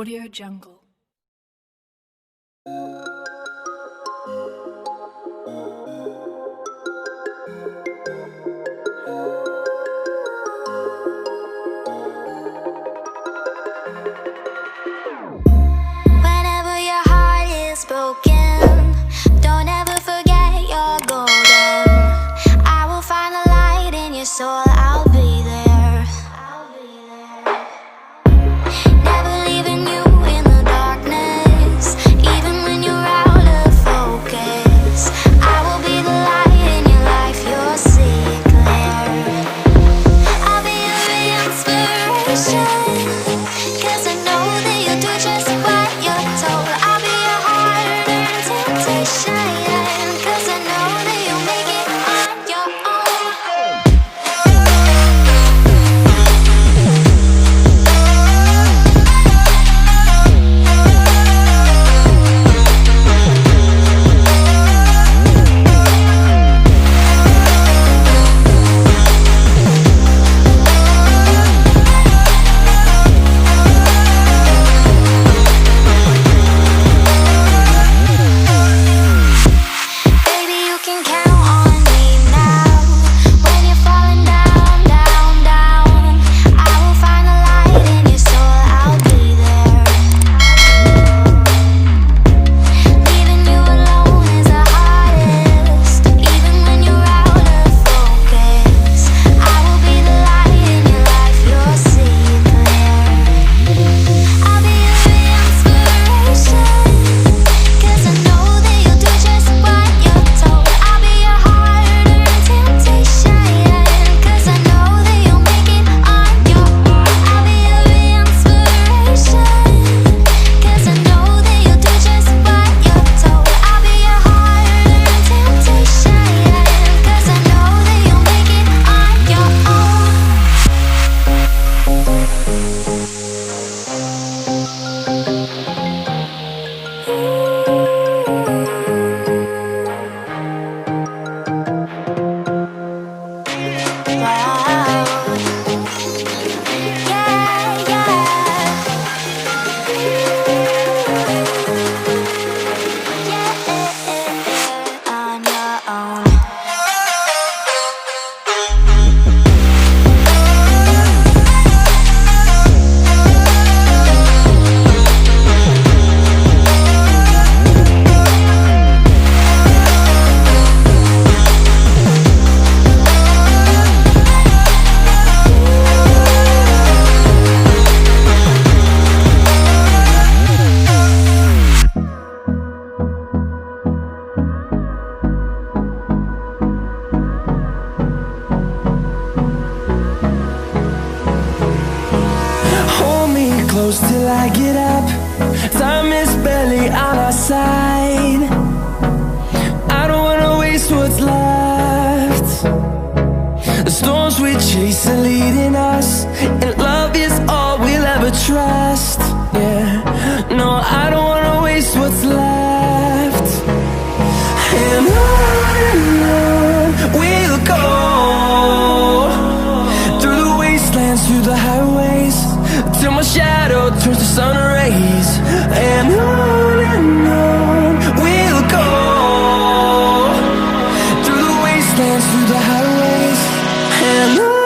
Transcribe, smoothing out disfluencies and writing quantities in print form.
Audio Jungle. Whenever your heart is broken, don't ever forget you're golden. I will find the light in your soul, I'll be there. Never leaving you in the darkness, even when you're out of focus. I will be the light in your life, you'll see it clear. I'll be your inspiration, 'cause I know that you'll do just what you're told. I'll be your heart and temptation, 'cause I know that you'll make it on your own. Baby, you can count on me now. When you're falling down, down, down, I will find the light in your soul, I'll be there. Leaving you alone is the hardest, even when you're out of focus. I will be the light in your life, you'll see it clear. I'll be your inspiration, 'cause I know that you'll do just what you're told. I'll be your heart and temptation, 'cause I know that you'll make it on your own. I'll be your inspiration, 'cause I know that you'll do just what you're told. I'll be your heart and temptation, 'cause I know that you'll make it on your own. Wow. Yeah, yeah. On your own. Hold me close till I get up. Time is barely on our side. I don't wanna waste what's left. The storms we chase are leading us, and love is all we'll ever trust. Yeah, no, I don't wanna waste what's left. And on we'll go, through the wastelands, through the highways, till my shadow turns to sun rays. And on we'll go, through the wastelands, through the highways, and on.